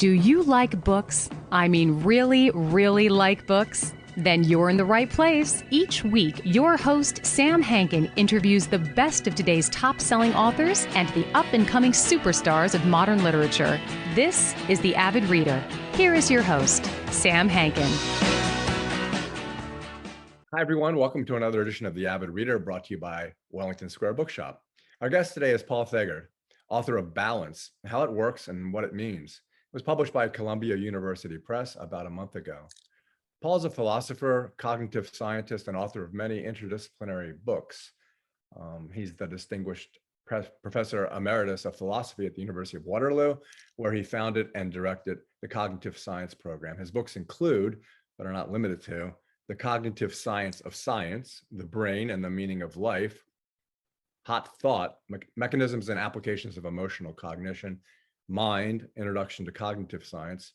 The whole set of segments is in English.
Do you like books? I mean, really, really like books? Then you're in the right place. Each week, your host, Sam Hankin, interviews the best of today's top-selling authors and the up-and-coming superstars of modern literature. This is The Avid Reader. Here is your host, Sam Hankin. Hi, everyone. Welcome to another edition of The Avid Reader, brought to you by Wellington Square Bookshop. Our guest today is Paul Thagard, author of Balance, How It Works and What It Means. It was published by Columbia University Press about a month ago. Paul is a philosopher, cognitive scientist, and author of many interdisciplinary books. He's the distinguished professor emeritus of philosophy at the University of Waterloo, where he founded and directed the cognitive science program. His books include, but are not limited to, The Cognitive Science of Science, The Brain and the Meaning of Life, Hot Thought, Mechanisms and Applications of Emotional Cognition, Mind, Introduction to Cognitive Science,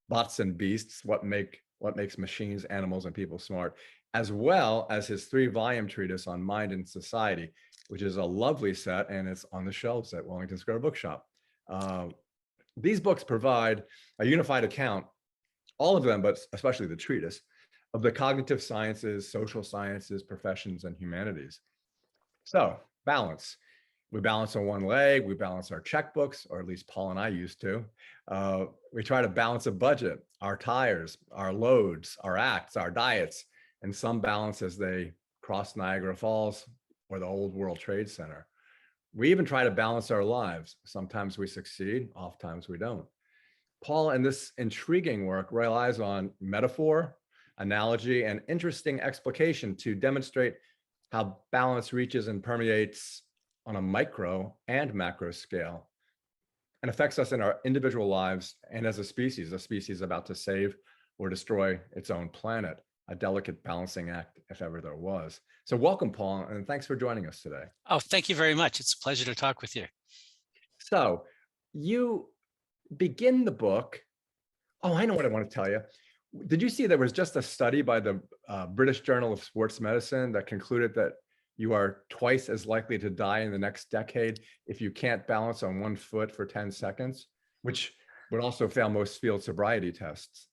Bots and Beasts, What Makes Machines, Animals, and People Smart, as well as his 3-volume treatise on mind and society, which is a lovely set, and it's on the shelves at Wellington Square Bookshop. These books provide a unified account, all of them, but especially the treatise, of the cognitive sciences, social sciences, professions, and humanities. So, balance. We balance on one leg, we balance our checkbooks, or at least Paul and I used to. We try to balance a budget, our tires, our loads, our acts, our diets, and some balance as they cross Niagara Falls or the Old World Trade Center. We even try to balance our lives. Sometimes we succeed, oftentimes we don't. Paul, in this intriguing work, relies on metaphor, analogy, and interesting explication to demonstrate how balance reaches and permeates on a micro and macro scale and affects us in our individual lives and as a species about to save or destroy its own planet, a delicate balancing act if ever there was. So welcome, Paul, and thanks for joining us today. Oh, thank you very much. It's a pleasure to talk with you. So you begin the book. Oh, I know what I want to tell you. Did you see there was just a study by the British Journal of Sports Medicine that concluded that you are twice as likely to die in the next decade if you can't balance on one foot for 10 seconds, which would also fail most field sobriety tests?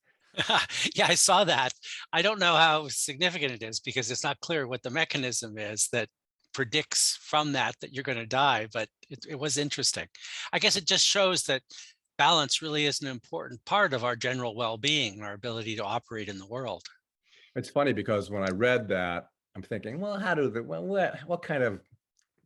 Yeah, I saw that. I don't know how significant it is because it's not clear what the mechanism is that predicts from that you're going to die, but it was interesting. I guess it just shows that balance really is an important part of our general well-being, our ability to operate in the world. It's funny because when I read that, I'm thinking, well, what kind of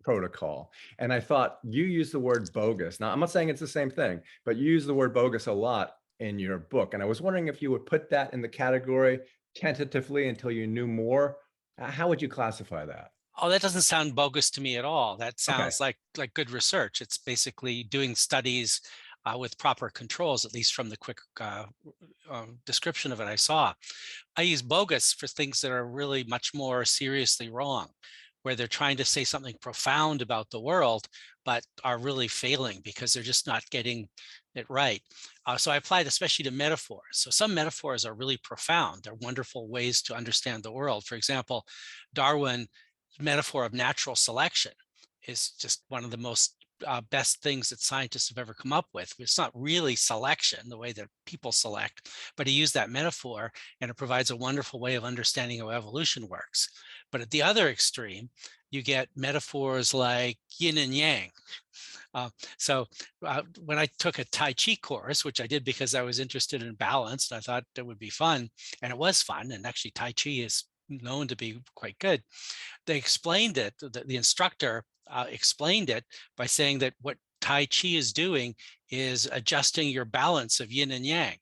protocol? And I thought you use the word bogus. Now, I'm not saying it's the same thing, but you use the word bogus a lot in your book. And I was wondering if you would put that in the category tentatively until you knew more. How would you classify that? Oh, that doesn't sound bogus to me at all. That Okay. sounds like good research. It's basically doing studies with proper controls, at least from the quick description of it I saw. I use bogus for things that are really much more seriously wrong, where they're trying to say something profound about the world, but are really failing because they're just not getting it right. So I applied especially to metaphors. So some metaphors are really profound. They're wonderful ways to understand the world. For example, Darwin's metaphor of natural selection is just one of the most best things that scientists have ever come up with. It's not really selection the way that people select, but he used that metaphor and it provides a wonderful way of understanding how evolution works. But at the other extreme, you get metaphors like yin and yang. When I took a Tai Chi course, which I did because I was interested in balance, and I thought it would be fun, and it was fun, and actually Tai Chi is known to be quite good. They explained it, the instructor explained it by saying that what Tai Chi is doing is adjusting your balance of yin and yang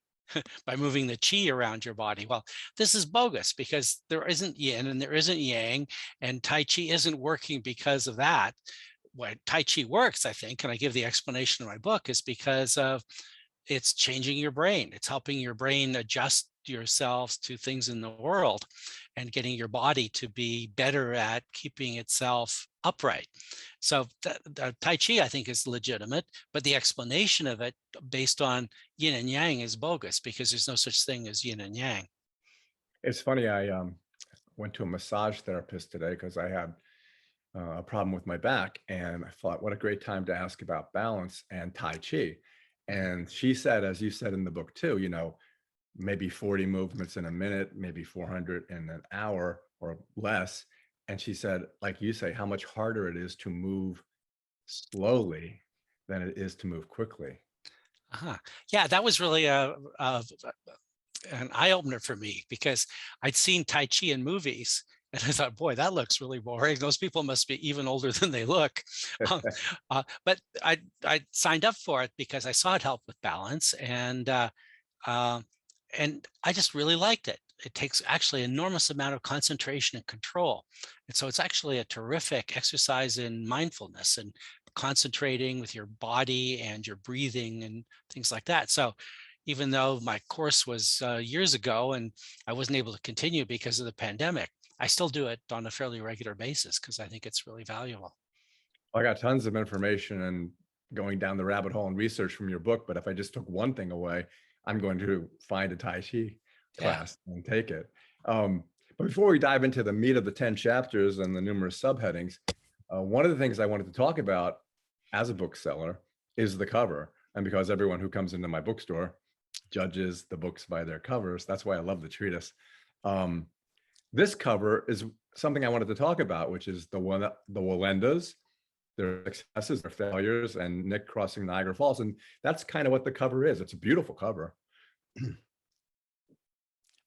by moving the chi around your body. Well, this is bogus because there isn't yin and there isn't yang, and Tai Chi isn't working because of that. Why Tai Chi works, I think, and I give the explanation in my book, is because of it's changing your brain. It's helping your brain adjust yourselves to things in the world and getting your body to be better at keeping itself upright. So the Tai Chi, I think, is legitimate, but the explanation of it based on yin and yang is bogus because there's no such thing as yin and yang. It's funny, I went to a massage therapist today because I had a problem with my back, and I thought, what a great time to ask about balance and Tai Chi. And she said, as you said in the book too, maybe 40 movements in a minute, maybe 400 in an hour or less. And she said, like you say, how much harder it is to move slowly than it is to move quickly. Uh-huh. Yeah, that was really an eye-opener for me, because I'd seen Tai Chi in movies and I thought, boy, that looks really boring. Those people must be even older than they look. Um, but I signed up for it because I saw it help with balance, uh, and I just really liked it. It takes actually enormous amount of concentration and control. And so it's actually a terrific exercise in mindfulness and concentrating with your body and your breathing and things like that. So even though my course was years ago and I wasn't able to continue because of the pandemic, I still do it on a fairly regular basis because I think it's really valuable. I got tons of information and going down the rabbit hole and research from your book, but if I just took one thing away, I'm going to find a Tai Chi Yeah. class and take it. But before we dive into the meat of the 10 chapters and the numerous subheadings, one of the things I wanted to talk about as a bookseller is the cover. And because everyone who comes into my bookstore judges the books by their covers, that's why I love the treatise. This cover is something I wanted to talk about, which is the Wallendas, their successes, their failures, and Nick crossing Niagara Falls. And that's kind of what the cover is. It's a beautiful cover.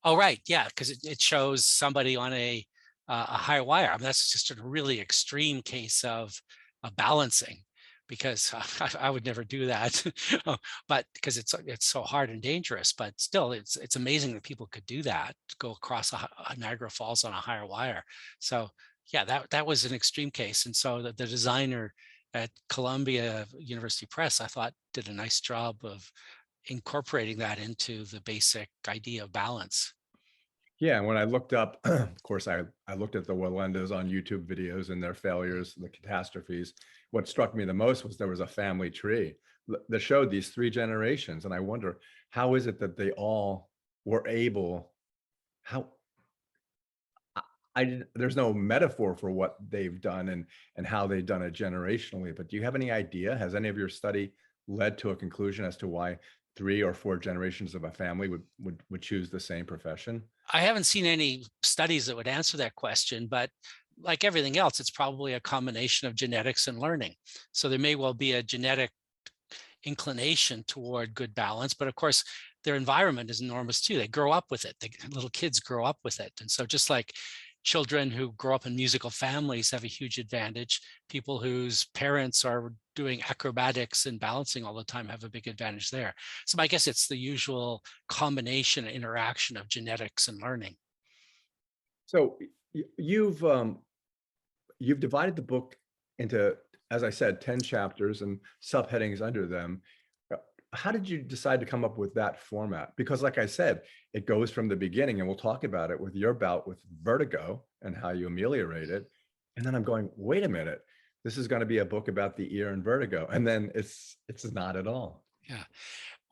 Oh, right. Yeah, because it shows somebody on a high wire. I mean, that's just a really extreme case of balancing, because I would never do that. But because it's so hard and dangerous. But still, it's amazing that people could do that, to go across a Niagara Falls on a higher wire. So yeah, that was an extreme case. And so the designer at Columbia University Press, I thought, did a nice job of incorporating that into the basic idea of balance. Yeah, and when I looked up, of course, I looked at the Wallendas on YouTube videos and their failures, the catastrophes. What struck me the most was there was a family tree that showed these three generations. And I wonder, how is it that they all were able, how, there's no metaphor for what they've done and how they've done it generationally, but do you have any idea? Has any of your study led to a conclusion as to why 3 or 4 generations of a family would choose the same profession? I haven't seen any studies that would answer that question, but like everything else, it's probably a combination of genetics and learning. So there may well be a genetic inclination toward good balance, but of course, their environment is enormous too. They grow up with it. The little kids grow up with it. And so just like children who grow up in musical families have a huge advantage, people whose parents are doing acrobatics and balancing all the time have a big advantage there. So I guess it's the usual combination and interaction of genetics and learning. So you've divided the book into, as I said, 10 chapters and subheadings under them. How did you decide to come up with that format? Because like I said, it goes from the beginning, and we'll talk about it with your bout with vertigo and how you ameliorate it. And then I'm going, wait a minute, this is going to be a book about the ear and vertigo. And then it's not at all. Yeah.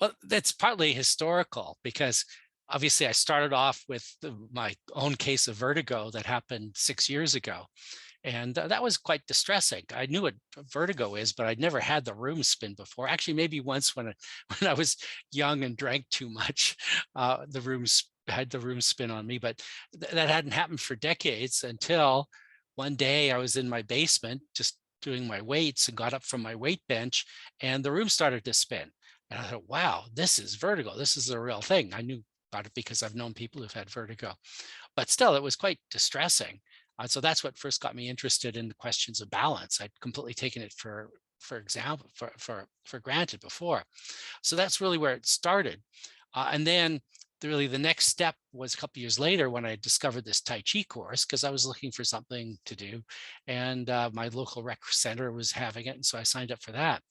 Well, that's partly historical, because obviously I started off with my own case of vertigo that happened 6 years ago. And that was quite distressing. I knew what vertigo is, but I'd never had the room spin before. Actually, maybe once when when I was young and drank too much, had the room spin on me. But that hadn't happened for decades, until one day I was in my basement just doing my weights and got up from my weight bench, and the room started to spin. And I thought, wow, this is vertigo. This is a real thing. I knew about it because I've known people who've had vertigo, but still, it was quite distressing. So that's what first got me interested in the questions of balance. I'd completely taken it for example, for granted before. So that's really where it started. And then really the next step was a couple years later when I discovered this Tai Chi course, because I was looking for something to do, and my local rec center was having it, and so I signed up for that.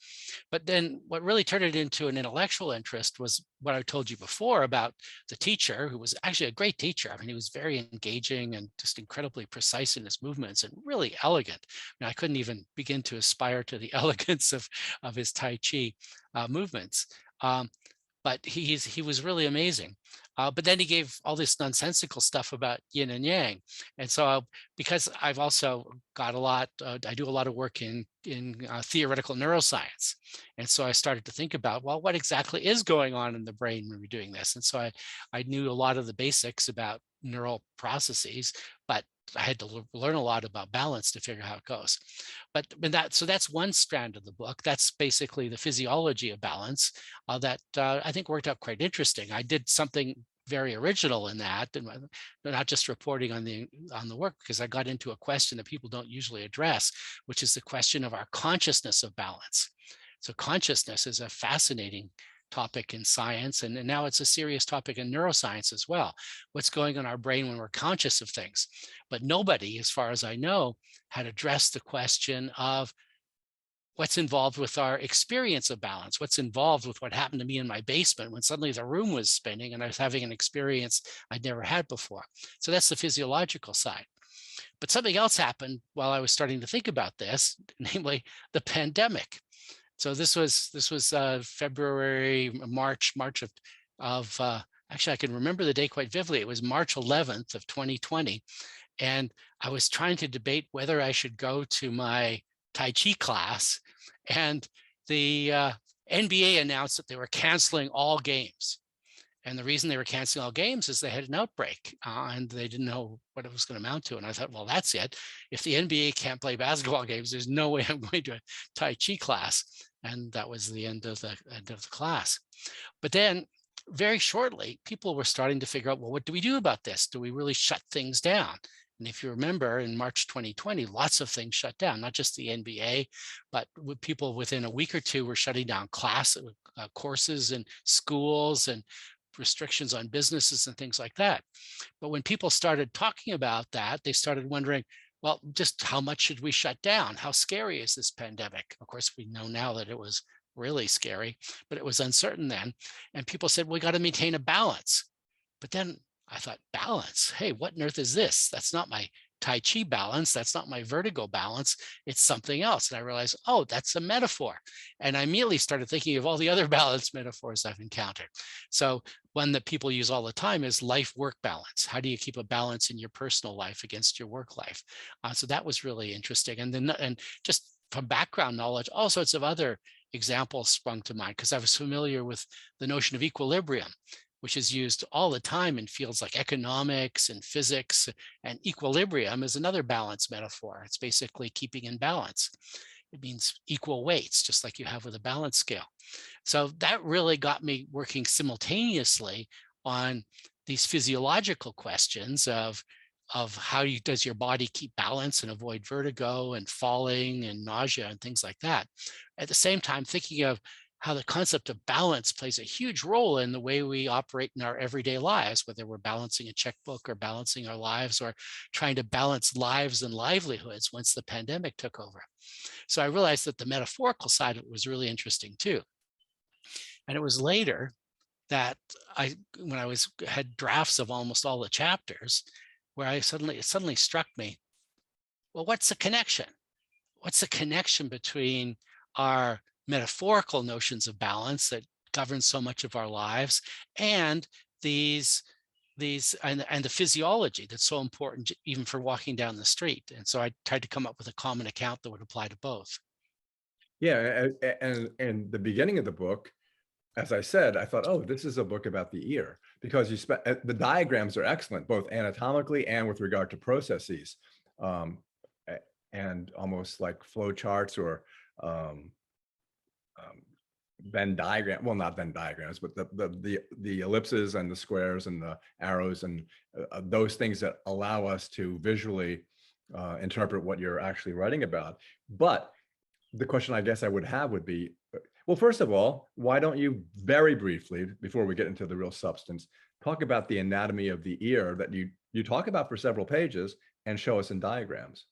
But then what really turned it into an intellectual interest was what I told you before about the teacher, who was actually a great teacher. I mean, he was very engaging and just incredibly precise in his movements and really elegant. I mean, I couldn't even begin to aspire to the elegance of his Tai Chi movements. but he was really amazing. But then he gave all this nonsensical stuff about yin and yang. And so because I've also got a lot, I do a lot of work in theoretical neuroscience. And so I started to think about, well, what exactly is going on in the brain when we're doing this? And so I knew a lot of the basics about neural processes, but I had to learn a lot about balance to figure out how it goes. But so that's one strand of the book. That's basically the physiology of balance that I think worked out quite interesting. I did something very original in that, and not just reporting on the work, because I got into a question that people don't usually address, which is the question of our consciousness of balance. So consciousness is a fascinating topic in science, and now it's a serious topic in neuroscience as well. What's going on in our brain when we're conscious of things? But nobody, as far as I know, had addressed the question of what's involved with our experience of balance, what's involved with what happened to me in my basement when suddenly the room was spinning and I was having an experience I'd never had before. So that's the physiological side. But something else happened while I was starting to think about this, namely the pandemic. So this was February, March of actually I can remember the day quite vividly. It was March 11th of 2020. And I was trying to debate whether I should go to my Tai Chi class, and the NBA announced that they were canceling all games. And the reason they were canceling all games is they had an outbreak and they didn't know what it was going to amount to. And I thought, well, that's it. If the NBA can't play basketball games, there's no way I'm going to a Tai Chi class. And that was the end of the class. But then very shortly, people were starting to figure out, well, what do we do about this? Do we really shut things down? And if you remember, in March 2020, lots of things shut down, not just the NBA, but people within a week or two were shutting down courses and schools, and restrictions on businesses and things like that. But when people started talking about that, they started wondering, well, just how much should we shut down? How scary is this pandemic? Of course, we know now that it was really scary, but it was uncertain then. And people said, we got to maintain a balance. But then I thought, balance? Hey, what on earth is this? That's not my Tai Chi balance. That's not my vertigo balance. It's something else. And I realized, oh, that's a metaphor. And I immediately started thinking of all the other balance metaphors I've encountered. So one that people use all the time is life-work balance. How do you keep a balance in your personal life against your work life? So that was really interesting. And then, and just from background knowledge, all sorts of other examples sprung to mind because I was familiar with the notion of equilibrium, which is used all the time in fields like economics and physics. And equilibrium is another balance metaphor. It's basically keeping in balance. It means equal weights, just like you have with a balance scale. So that really got me working simultaneously on these physiological questions of how does your body keep balance and avoid vertigo and falling and nausea and things like that. At the same time, thinking of how the concept of balance plays a huge role in the way we operate in our everyday lives, whether we're balancing a checkbook or balancing our lives or trying to balance lives and livelihoods once the pandemic took over. So I realized that the metaphorical side of it was really interesting too. And it was later that when I had drafts of almost all the chapters, where it suddenly struck me, well, what's the connection? What's the connection between our metaphorical notions of balance that govern so much of our lives and these and the physiology that's so important even for walking down the street? And so I tried to come up with a common account that would apply to both. Yeah, and the beginning of the book, as I said, I thought, oh, this is a book about the ear because the diagrams are excellent, both anatomically and with regard to processes, and almost like flow charts or Venn diagram. Well, not Venn diagrams, but the ellipses and the squares and the arrows and those things that allow us to visually interpret what you're actually writing about. But the question I guess I would have would be, well, first of all, why don't you very briefly, before we get into the real substance, talk about the anatomy of the ear that you talk about for several pages and show us in diagrams?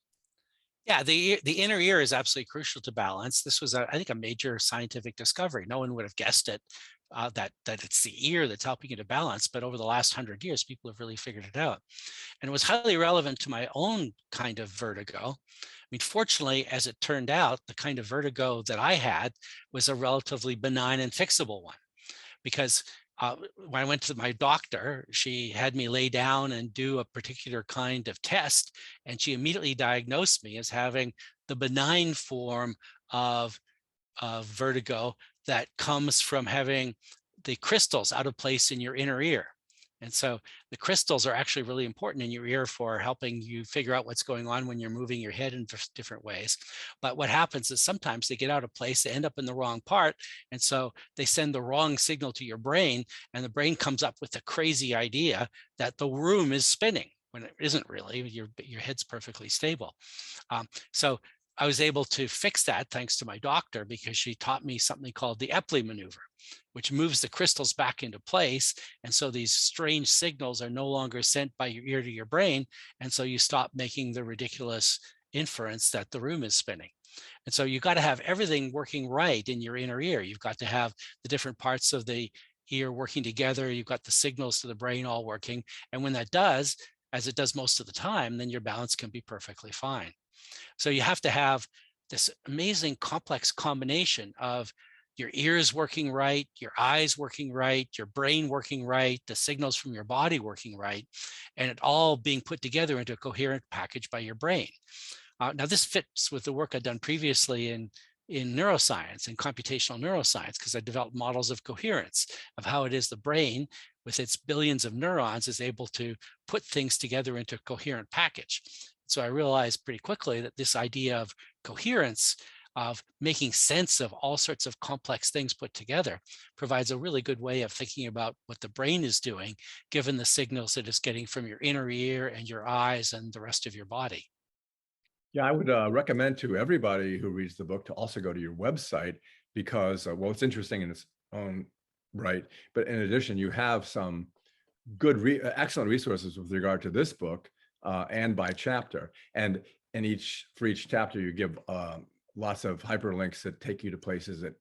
Yeah, the inner ear is absolutely crucial to balance. This was, I think, a major scientific discovery. No one would have guessed it, that it's the ear that's helping you to balance. But over the last 100 years, people have really figured it out. And it was highly relevant to my own kind of vertigo. I mean, fortunately, as it turned out, the kind of vertigo that I had was a relatively benign and fixable one. because when I went to my doctor, she had me lay down and do a particular kind of test, and she immediately diagnosed me as having the benign form of vertigo that comes from having the crystals out of place in your inner ear. And so the crystals are actually really important in your ear for helping you figure out what's going on when you're moving your head in different ways. But what happens is sometimes they get out of place, they end up in the wrong part. And so they send the wrong signal to your brain, and the brain comes up with the crazy idea that the room is spinning when it isn't really. Your head's perfectly stable. So I was able to fix that thanks to my doctor, because she taught me something called the Epley maneuver, which moves the crystals back into place. And so these strange signals are no longer sent by your ear to your brain. And so you stop making the ridiculous inference that the room is spinning. And so you've got to have everything working right in your inner ear. You've got to have the different parts of the ear working together. You've got the signals to the brain all working. And when that does, as it does most of the time, then your balance can be perfectly fine. So you have to have this amazing complex combination of your ears working right, your eyes working right, your brain working right, the signals from your body working right, and it all being put together into a coherent package by your brain. Now, this fits with the work I've done previously in neuroscience and computational neuroscience, because I developed models of coherence, of how it is the brain with its billions of neurons is able to put things together into a coherent package. So I realized pretty quickly that this idea of coherence, of making sense of all sorts of complex things put together, provides a really good way of thinking about what the brain is doing, given the signals that it's getting from your inner ear and your eyes and the rest of your body. Yeah, I would recommend to everybody who reads the book to also go to your website, because, well, it's interesting in its own right. But in addition, you have some good, excellent resources with regard to this book, and by chapter. And for each chapter, you give lots of hyperlinks that take you to places that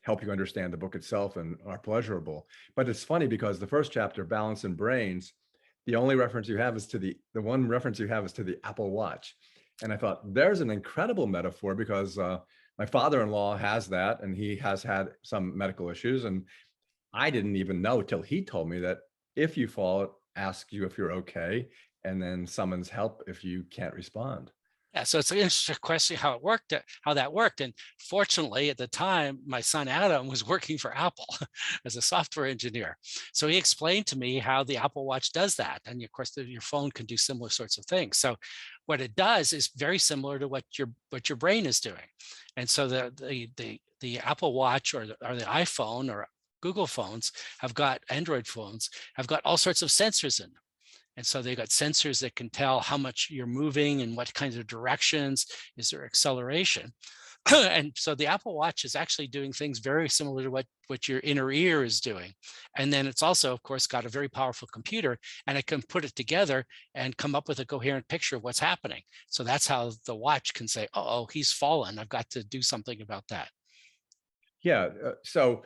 help you understand the book itself and are pleasurable. But it's funny because the first chapter, Balance and Brains, the only reference you have is to the one reference you have is to the Apple Watch. And I thought, there's an incredible metaphor, because my father-in-law has that, and he has had some medical issues. And I didn't even know till he told me that if you fall, it asks you if you're okay, and then summons help if you can't respond. Yeah, so it's an interesting question how that worked. And fortunately, at the time, my son Adam was working for Apple as a software engineer. So he explained to me how the Apple Watch does that. And of course, your phone can do similar sorts of things. So what it does is very similar to what your brain is doing. And so the Apple Watch or the iPhone or Google phones Android phones have got all sorts of sensors in them. And so they've got sensors that can tell how much you're moving and what kinds of directions, is there acceleration. And so the Apple Watch is actually doing things very similar to what your inner ear is doing. And then it's also, of course, got a very powerful computer, and it can put it together and come up with a coherent picture of what's happening. So that's how the watch can say, oh, he's fallen. I've got to do something about that. Yeah. So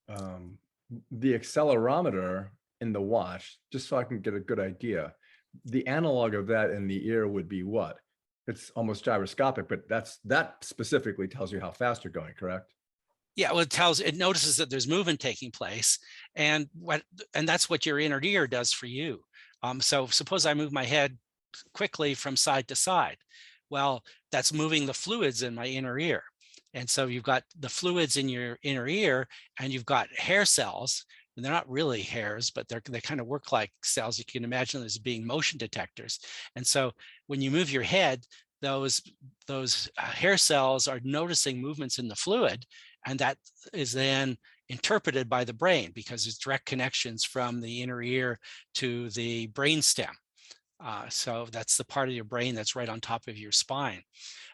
the accelerometer in the watch, just so I can get a good idea, the analog of that in the ear would be what? It's almost gyroscopic, but that specifically tells you how fast you're going, correct? Yeah, well, it notices that there's movement taking place, and that's what your inner ear does for you. So suppose I move my head quickly from side to side. Well, that's moving the fluids in my inner ear. And so you've got the fluids in your inner ear, and you've got hair cells. And they're not really hairs, but they kind of work like cells. You can imagine them as being motion detectors. And so when you move your head, those hair cells are noticing movements in the fluid, and that is then interpreted by the brain, because there's direct connections from the inner ear to the brain stem. So that's the part of your brain that's right on top of your spine.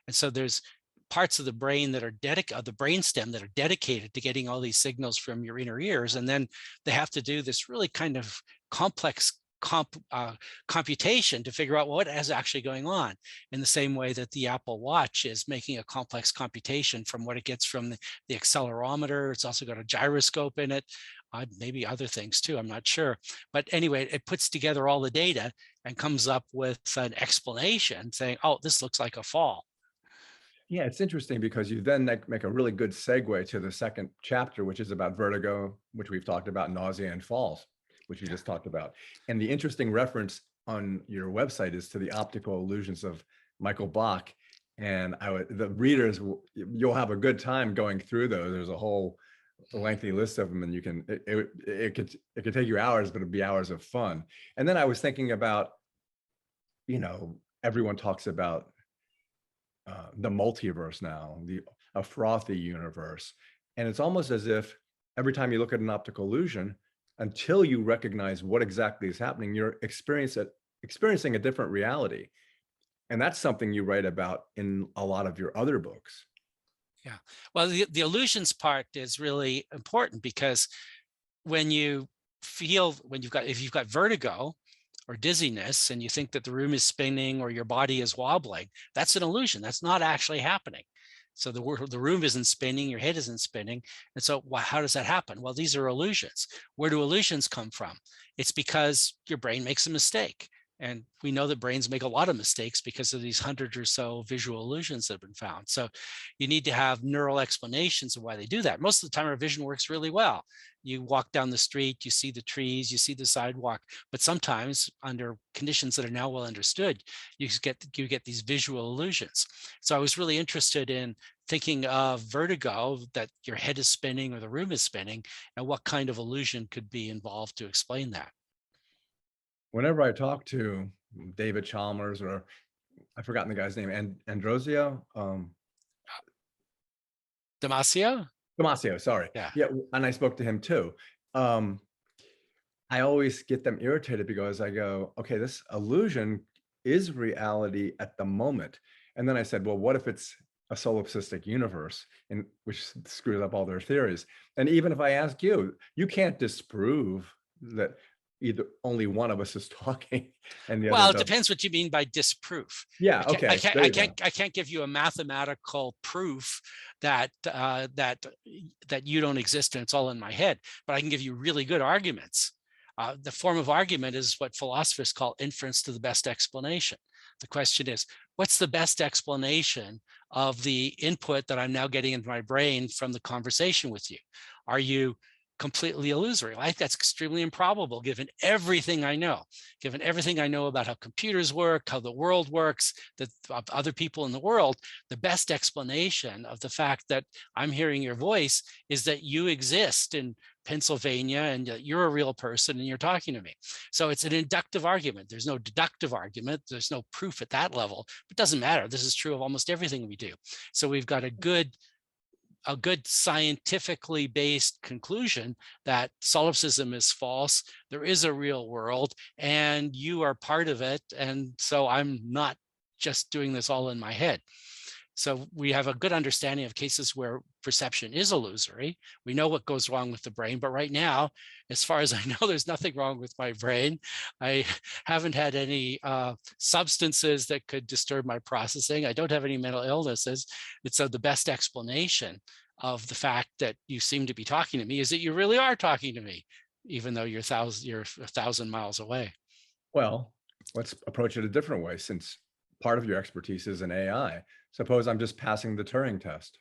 And so there's parts of the brain that are the brain stem that are dedicated to getting all these signals from your inner ears. And then they have to do this really kind of complex computation to figure out what is actually going on, in the same way that the Apple Watch is making a complex computation from what it gets from the accelerometer. It's also got a gyroscope in it, maybe other things too, I'm not sure. But anyway, it puts together all the data and comes up with an explanation saying, oh, this looks like a fall. Yeah, it's interesting because you then make a really good segue to the second chapter, which is about vertigo, which we've talked about, nausea and falls, which you Yeah. just talked about. And the interesting reference on your website is to the optical illusions of Michael Bach. And the readers, you'll have a good time going through those. There's a whole lengthy list of them, and you can, it could take you hours, but it'd be hours of fun. And then I was thinking about, everyone talks about the multiverse now, a frothy universe. And it's almost as if every time you look at an optical illusion, until you recognize what exactly is happening, you're experiencing a different reality. And that's something you write about in a lot of your other books. Yeah. Well, the illusions part is really important because when you if you've got vertigo or dizziness and you think that the room is spinning or your body is wobbling, that's an illusion. That's not actually happening. So the room isn't spinning, your head isn't spinning. And so how does that happen? Well, these are illusions. Where do illusions come from? It's because your brain makes a mistake. And we know that brains make a lot of mistakes because of these 100 or so visual illusions that have been found. So you need to have neural explanations of why they do that. Most of the time, our vision works really well. You walk down the street, you see the trees, you see the sidewalk, but sometimes under conditions that are now well understood, you get these visual illusions. So I was really interested in thinking of vertigo, that your head is spinning or the room is spinning, and what kind of illusion could be involved to explain that. Whenever I talk to David Chalmers, or I've forgotten the guy's name, and Androsio, Damasio? Damasio, sorry. Yeah. Yeah, and I spoke to him too. Um, I always get them irritated because I go, okay, this illusion is reality at the moment. And then I said, well, what if it's a solipsistic universe, and which screws up all their theories? And even if I ask you, you can't disprove that either only one of us is talking and the other Well, it doesn't. depends what you mean by disproof. Yeah, okay. There you go. I can't give you a mathematical proof that that you don't exist and it's all in my head, but I can give you really good arguments. The form of argument is what philosophers call inference to the best explanation. The question is, what's the best explanation of the input that I'm now getting into my brain from the conversation with you? Are you completely illusory? I think that's extremely improbable given everything I know about how computers work, how the world works, that of other people in the world. The best explanation of the fact that I'm hearing your voice is that you exist in Pennsylvania and you're a real person and you're talking to me. So it's an inductive argument. There's no deductive argument. There's no proof at that level. It doesn't matter. This is true of almost everything we do. So we've got a good scientifically based conclusion that solipsism is false. There is a real world and you are part of it. And so I'm not just doing this all in my head. So we have a good understanding of cases where perception is illusory. We know what goes wrong with the brain, but right now, as far as I know, there's nothing wrong with my brain. I haven't had any substances that could disturb my processing. I don't have any mental illnesses. And so the best explanation of the fact that you seem to be talking to me is that you really are talking to me, even though you're 1,000 miles away. Well, let's approach it a different way, since part of your expertise is in AI. Suppose I'm just passing the Turing test.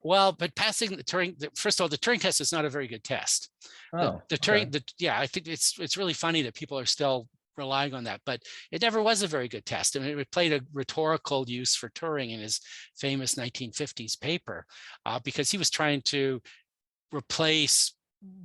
Well, but passing the Turing, first of all, the Turing test is not a very good test. Oh, the Turing, yeah, I think it's really funny that people are still relying on that, but it never was a very good test. I mean, it played a rhetorical use for Turing in his famous 1950s paper, because he was trying to replace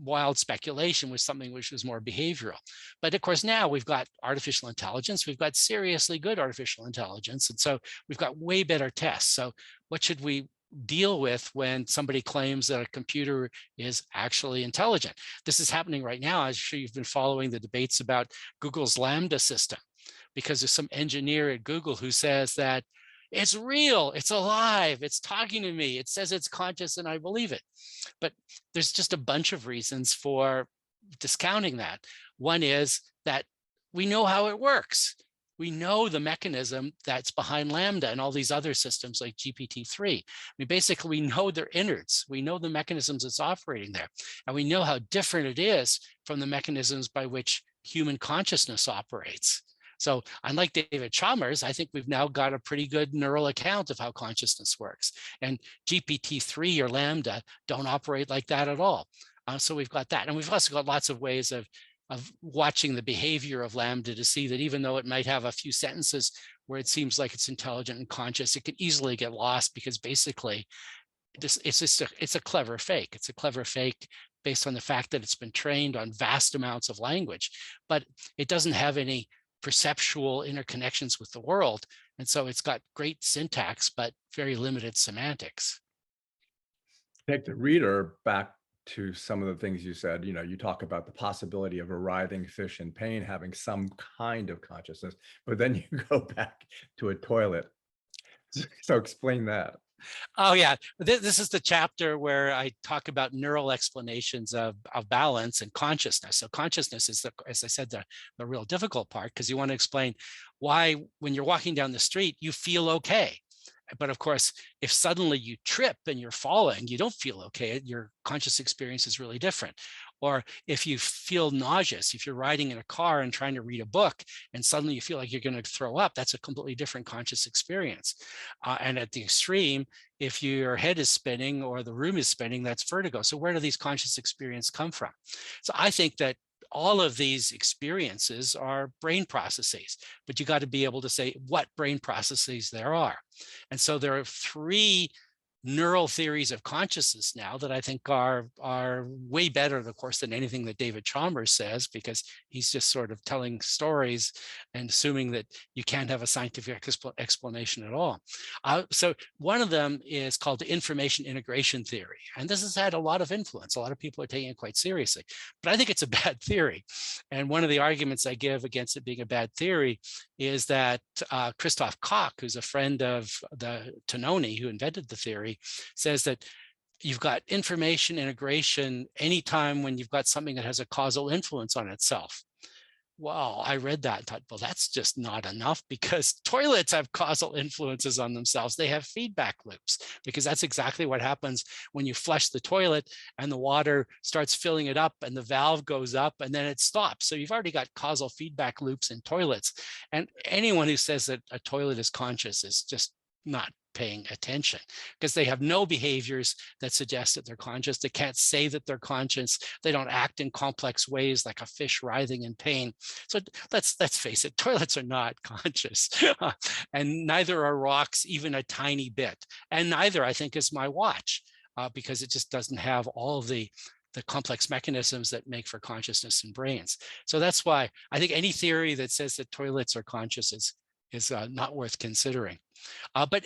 wild speculation with something which was more behavioral. But of course, now we've got artificial intelligence. We've got seriously good artificial intelligence. And so we've got way better tests. So what should we deal with when somebody claims that a computer is actually intelligent? This is happening right now. I'm sure you've been following the debates about Google's Lambda system, because there's some engineer at Google who says that it's real, it's alive, it's talking to me, it says it's conscious and I believe it. But there's just a bunch of reasons for discounting that. One is that we know how it works. We know the mechanism that's behind Lambda and all these other systems like GPT-3. I mean, basically, we know their innards. We know the mechanisms that's operating there. And we know how different it is from the mechanisms by which human consciousness operates. So unlike David Chalmers, I think we've now got a pretty good neural account of how consciousness works. And GPT-3 or Lambda don't operate like that at all. So we've got that. And we've also got lots of ways of watching the behavior of Lambda to see that even though it might have a few sentences where it seems like it's intelligent and conscious, it can easily get lost because basically it's a clever fake. It's a clever fake based on the fact that it's been trained on vast amounts of language, but it doesn't have any perceptual interconnections with the world. And so it's got great syntax, but very limited semantics. Take the reader back to some of the things you said. You talk about the possibility of a writhing fish in pain having some kind of consciousness, but then you go back to a toilet. So explain that. Oh yeah, this is the chapter where I talk about neural explanations of balance and consciousness. So consciousness is, as I said, the real difficult part, because you want to explain why when you're walking down the street, you feel okay. But of course, if suddenly you trip and you're falling, you don't feel okay. Your conscious experience is really different. Or if you feel nauseous, if you're riding in a car and trying to read a book and suddenly you feel like you're going to throw up, that's a completely different conscious experience. And at the extreme, if your head is spinning or the room is spinning, that's vertigo. So where do these conscious experiences come from? So I think that all of these experiences are brain processes, but you got to be able to say what brain processes there are. And so there are three neural theories of consciousness now that I think are way better, of course, than anything that David Chalmers says, because he's just sort of telling stories and assuming that you can't have a scientific explanation at all. So one of them is called the information integration theory. And this has had a lot of influence. A lot of people are taking it quite seriously, but I think it's a bad theory. And one of the arguments I give against it being a bad theory is that Christoph Koch, who's a friend of the Tononi, who invented the theory, says that you've got information integration anytime when you've got something that has a causal influence on itself. Well, I read that and thought, well, that's just not enough, because toilets have causal influences on themselves. They have feedback loops, because that's exactly what happens when you flush the toilet and the water starts filling it up and the valve goes up and then it stops. So you've already got causal feedback loops in toilets. And anyone who says that a toilet is conscious is just not paying attention, because they have no behaviors that suggest that they're conscious. They can't say that they're conscious. They don't act in complex ways like a fish writhing in pain. So let's face it, toilets are not conscious, and neither are rocks, even a tiny bit. And neither, I think, is my watch, because it just doesn't have all of the complex mechanisms that make for consciousness in brains. So that's why I think any theory that says that toilets are conscious is not worth considering. But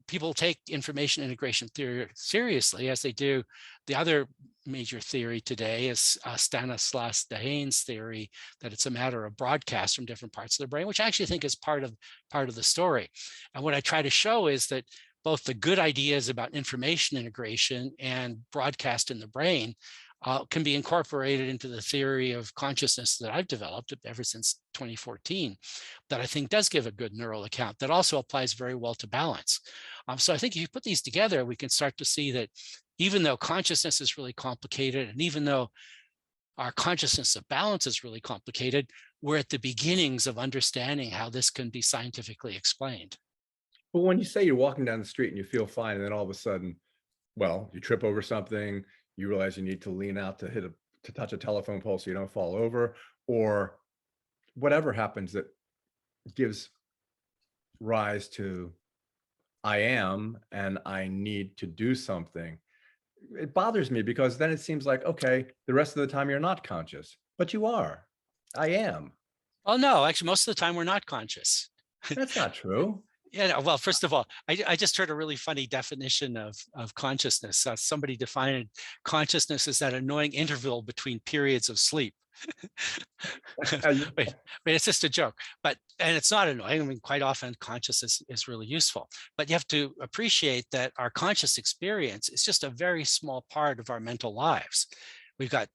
people take information integration theory seriously, as they do the other major theory today is Stanislas Dehaene's theory that it's a matter of broadcast from different parts of the brain, which I actually think is part of the story. And what I try to show is that both the good ideas about information integration and broadcast in the brain can be incorporated into the theory of consciousness that I've developed ever since 2014, that I think does give a good neural account that also applies very well to balance. So I think if you put these together, we can start to see that even though consciousness is really complicated, and even though our consciousness of balance is really complicated, we're at the beginnings of understanding how this can be scientifically explained. But when you say you're walking down the street and you feel fine, and then all of a sudden, well, you trip over something, you realize you need to lean out to touch a telephone pole so you don't fall over, or whatever happens that gives rise to I am and I need to do something. It bothers me, because then it seems like, okay, the rest of the time you're not conscious, but you are. I am. Oh no, actually, most of the time we're not conscious. That's not true. Yeah, well, first of all, I just heard a really funny definition of consciousness. Somebody defined consciousness as that annoying interval between periods of sleep. Wait, it's just a joke, and it's not annoying. I mean, quite often consciousness is really useful, but you have to appreciate that our conscious experience is just a very small part of our mental lives. We've got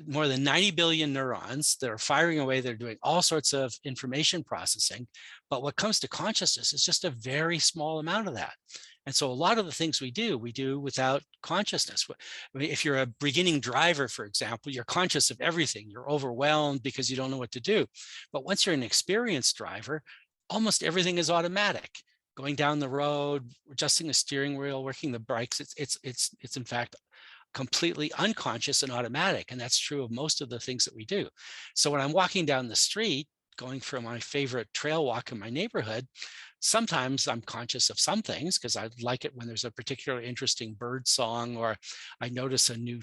more than 90 billion neurons that are firing away. They're doing all sorts of information processing. But what comes to consciousness is just a very small amount of that. And so a lot of the things we do without consciousness. I mean, if you're a beginning driver, for example, you're conscious of everything. You're overwhelmed because you don't know what to do. But once you're an experienced driver, almost everything is automatic. Going down the road, adjusting the steering wheel, working the brakes, it's in fact completely unconscious and automatic. And that's true of most of the things that we do. So when I'm walking down the street, going for my favorite trail walk in my neighborhood, sometimes I'm conscious of some things because I like it when there's a particularly interesting bird song, or I notice a new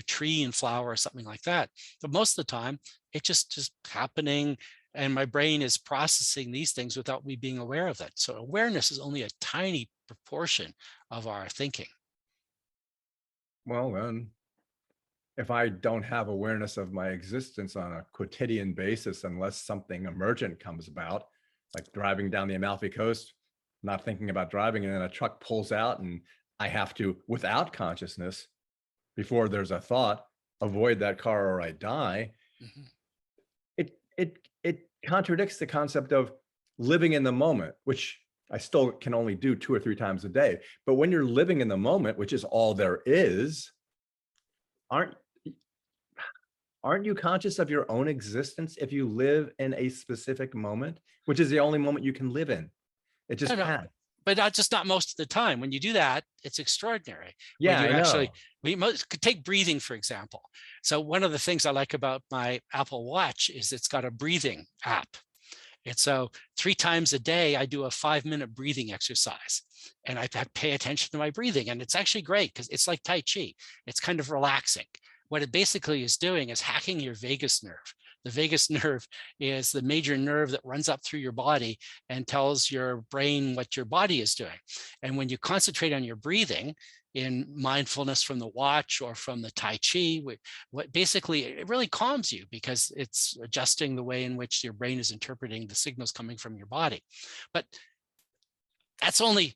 tree and flower or something like that. But most of the time, it's just happening, and my brain is processing these things without me being aware of it. So awareness is only a tiny proportion of our thinking. Well, then, if I don't have awareness of my existence on a quotidian basis, unless something emergent comes about, like driving down the Amalfi Coast, not thinking about driving, and then a truck pulls out and I have to, without consciousness, before there's a thought, avoid that car or I die. Mhm. It contradicts the concept of living in the moment, which I still can only do 2 or 3 times a day. But when you're living in the moment, which is all there is, aren't you conscious of your own existence if you live in a specific moment, which is the only moment you can live in? It just No, passed. but not most of the time. When you do that, it's extraordinary. When Yeah, you I actually, know. could take breathing, for example. So one of the things I like about my Apple Watch is it's got a breathing app. And so 3 times a day, I do a 5-minute breathing exercise, and I pay attention to my breathing. And it's actually great because it's like Tai Chi. It's kind of relaxing. What it basically is doing is hacking your vagus nerve. The vagus nerve is the major nerve that runs up through your body and tells your brain what your body is doing. And when you concentrate on your breathing in mindfulness from the watch or from the Tai Chi, what basically it really calms you because it's adjusting the way in which your brain is interpreting the signals coming from your body. But that's only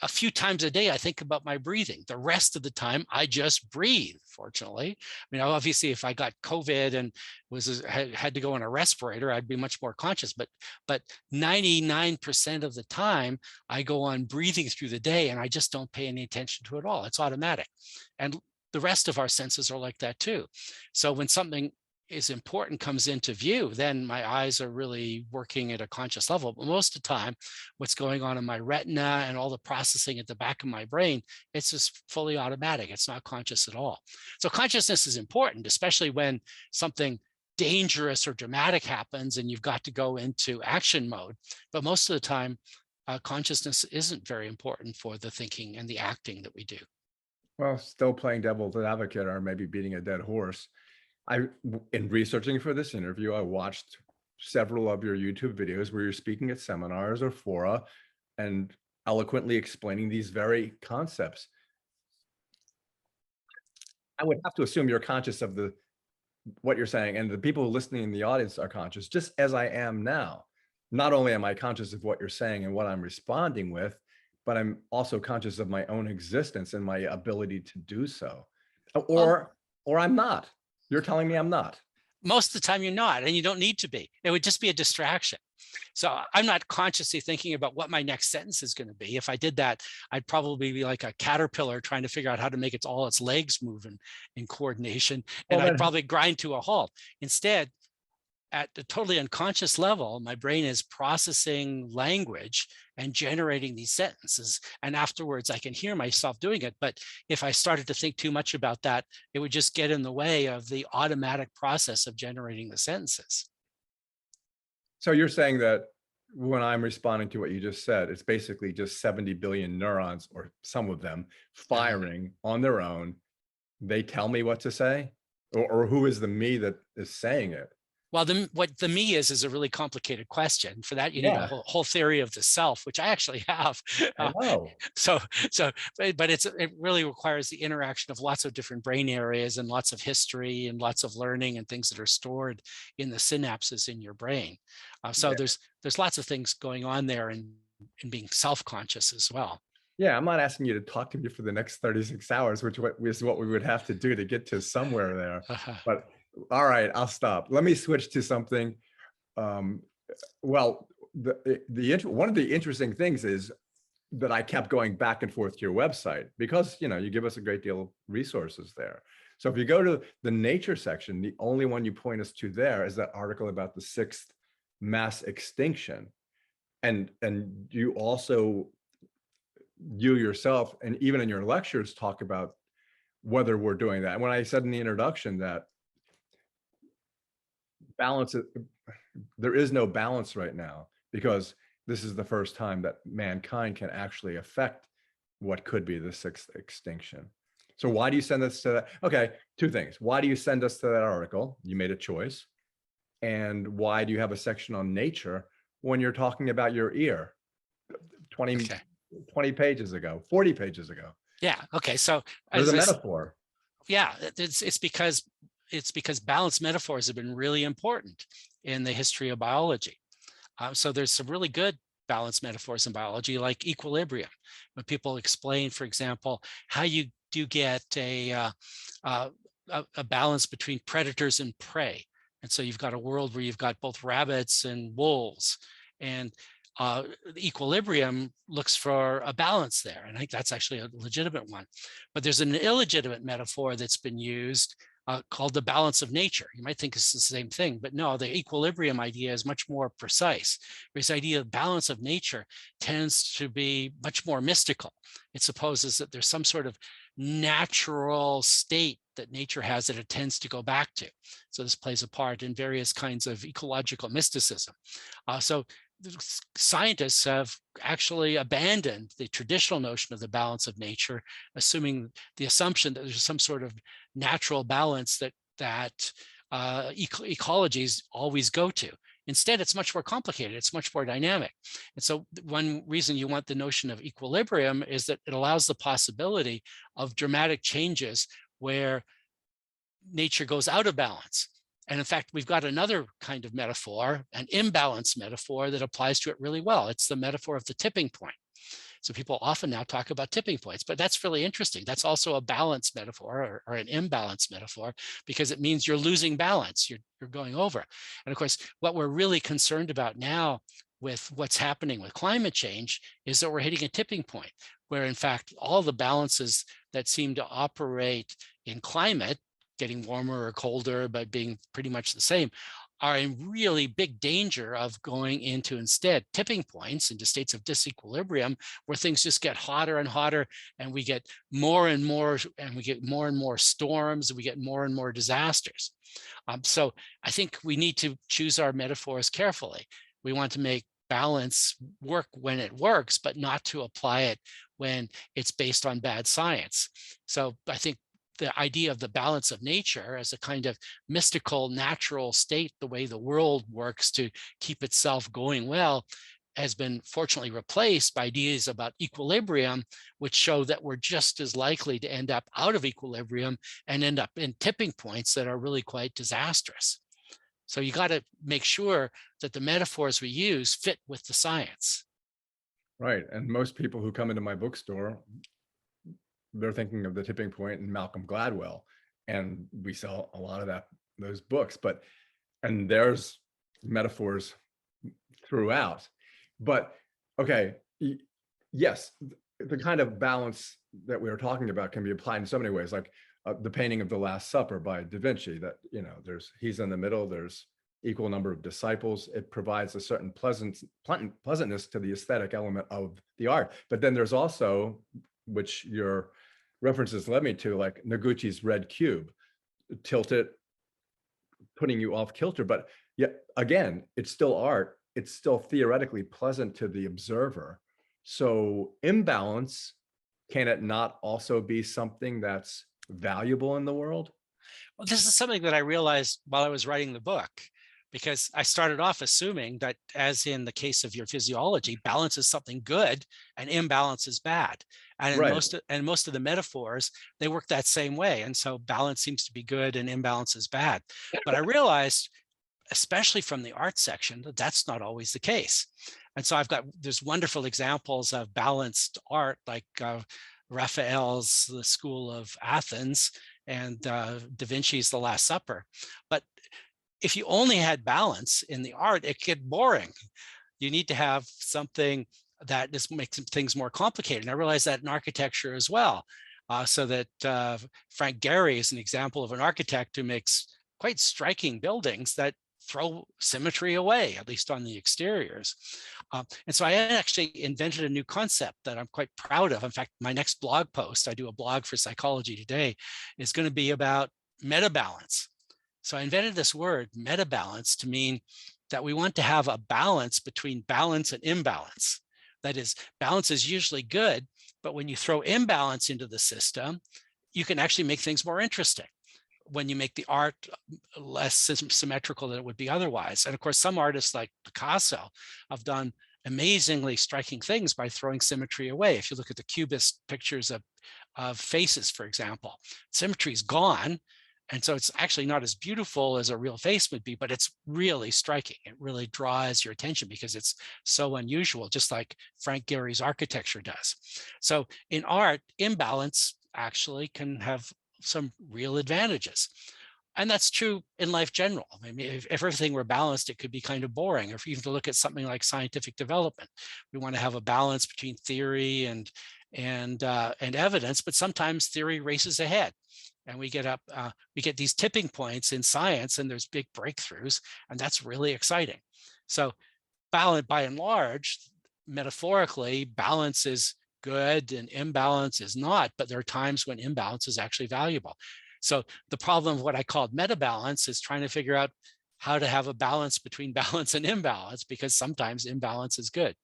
a few times a day I think about my breathing. The rest of the time I just breathe, fortunately. I mean, obviously if I got COVID and had to go on a respirator, I'd be much more conscious, but 99% of the time I go on breathing through the day and I just don't pay any attention to it at all. It's automatic. And the rest of our senses are like that too. So when something is important comes into view, then my eyes are really working at a conscious level. But most of the time, what's going on in my retina and all the processing at the back of my brain, it's just fully automatic. It's not conscious at all. So consciousness is important, especially when something dangerous or dramatic happens and you've got to go into action mode. But most of the time, consciousness isn't very important for the thinking and the acting that we do. Well, still playing devil's advocate or maybe beating a dead horse. In researching for this interview, I watched several of your YouTube videos where you're speaking at seminars or fora and eloquently explaining these very concepts. I would have to assume you're conscious of what you're saying, and the people listening in the audience are conscious, just as I am now. Not only am I conscious of what you're saying and what I'm responding with, but I'm also conscious of my own existence and my ability to do so. Or I'm not. You're telling me I'm not. Most of the time you're not, and you don't need to be. It would just be a distraction. So I'm not consciously thinking about what my next sentence is going to be. If I did that, I'd probably be like a caterpillar trying to figure out how to make all its legs move in coordination, and I'd probably grind to a halt. Instead, at the totally unconscious level, my brain is processing language and generating these sentences. And afterwards, I can hear myself doing it. But if I started to think too much about that, it would just get in the way of the automatic process of generating the sentences. So you're saying that when I'm responding to what you just said, it's basically just 70 billion neurons, or some of them, firing on their own. They tell me what to say, or who is the me that is saying it? Well, what the me is a really complicated question. For that, you need a whole theory of the self, which I actually have. I know. But it really requires the interaction of lots of different brain areas and lots of history and lots of learning and things that are stored in the synapses in your brain. There's lots of things going on there and being self-conscious as well. Yeah, I'm not asking you to talk to me for the next 36 hours, which is what we would have to do to get to somewhere there. But all right, I'll stop. Let me switch to something. Well, one of the interesting things is that I kept going back and forth to your website because, you give us a great deal of resources there. So if you go to the nature section, the only one you point us to there is that article about the 6th mass extinction. And you also, you yourself, and even in your lectures, talk about whether we're doing that. And when I said in the introduction that balance, there is no balance right now, because this is the first time that mankind can actually affect what could be the 6th extinction. So why do you send us to that? Okay, 2 things. Why do you send us to that article? You made a choice. And why do you have a section on nature when you're talking about your ear 20 pages ago, 40 pages ago? Yeah. Okay. So there's a metaphor. Yeah, it's because balanced metaphors have been really important in the history of biology. So there's some really good balanced metaphors in biology, like equilibrium. When people explain, for example, how you do get a balance between predators and prey. And so you've got a world where you've got both rabbits and wolves, and the equilibrium looks for a balance there. And I think that's actually a legitimate one. But there's an illegitimate metaphor that's been used called the balance of nature. You might think it's the same thing, but no, the equilibrium idea is much more precise. This idea of balance of nature tends to be much more mystical. It supposes that there's some sort of natural state that nature has that it tends to go back to. So this plays a part in various kinds of ecological mysticism. So scientists have actually abandoned the traditional notion of the balance of nature, assuming the assumption that there's some sort of natural balance that ecologies always go to. Instead, it's much more complicated. It's much more dynamic. And so one reason you want the notion of equilibrium is that it allows the possibility of dramatic changes where nature goes out of balance. And in fact, we've got another kind of metaphor, an imbalance metaphor, that applies to it really well. It's the metaphor of the tipping point. So people often now talk about tipping points, but that's really interesting. That's also a balance metaphor or an imbalance metaphor, because it means you're losing balance, you're going over. And of course, what we're really concerned about now with what's happening with climate change is that we're hitting a tipping point where, in fact, all the balances that seem to operate in climate, getting warmer or colder, but being pretty much the same, are in really big danger of going into instead tipping points, into states of disequilibrium, where things just get hotter and hotter, and we get more and more, and we get more and more storms, and we get more and more disasters. So I think we need to choose our metaphors carefully. We want to make balance work when it works, but not to apply it when it's based on bad science. So I think the idea of the balance of nature as a kind of mystical, natural state, the way the world works to keep itself going well, has been fortunately replaced by ideas about equilibrium, which show that we're just as likely to end up out of equilibrium and end up in tipping points that are really quite disastrous. So you got to make sure that the metaphors we use fit with the science. Right. And most people who come into my bookstore, they're thinking of the tipping point and Malcolm Gladwell, and we sell a lot of those books, and there's metaphors throughout. But okay, yes, the kind of balance that we were talking about can be applied in so many ways, like the painting of the Last Supper by Da Vinci, that, he's in the middle, there's equal number of disciples. It provides a certain pleasantness to the aesthetic element of the art. But then there's also, which your references led me to, like Noguchi's red cube, tilt it, putting you off kilter. But yet again, it's still art. It's still theoretically pleasant to the observer. So imbalance, can it not also be something that's valuable in the world? Well, this is something that I realized while I was writing the book, because I started off assuming that, as in the case of your physiology, balance is something good and imbalance is bad. And in most of the metaphors, they work that same way. And so balance seems to be good and imbalance is bad. But I realized, especially from the art section, that that's not always the case. And so there's wonderful examples of balanced art, like Raphael's The School of Athens and Da Vinci's The Last Supper. But if you only had balance in the art, it get boring. You need to have something that just makes things more complicated. And I realized that in architecture as well. So that Frank Gehry is an example of an architect who makes quite striking buildings that throw symmetry away, at least on the exteriors. And so I actually invented a new concept that I'm quite proud of. In fact, my next blog post, I do a blog for Psychology Today, is going to be about metabalance. So I invented this word, metabalance, to mean that we want to have a balance between balance and imbalance. That is, balance is usually good, but when you throw imbalance into the system, you can actually make things more interesting when you make the art less symmetrical than it would be otherwise. And of course, some artists like Picasso have done amazingly striking things by throwing symmetry away. If you look at the Cubist pictures of faces, for example, symmetry is gone. And so it's actually not as beautiful as a real face would be, but it's really striking. It really draws your attention because it's so unusual, just like Frank Gehry's architecture does. So in art, imbalance actually can have some real advantages. And that's true in life general. I mean, if everything were balanced, it could be kind of boring. Or if even to look at something like scientific development, we want to have a balance between theory and evidence, but sometimes theory races ahead. And we get these tipping points in science, and there's big breakthroughs, and that's really exciting. So balance, by and large, metaphorically, balance is good and imbalance is not, but there are times when imbalance is actually valuable. So the problem of what I called metabalance is trying to figure out how to have a balance between balance and imbalance, because sometimes imbalance is good.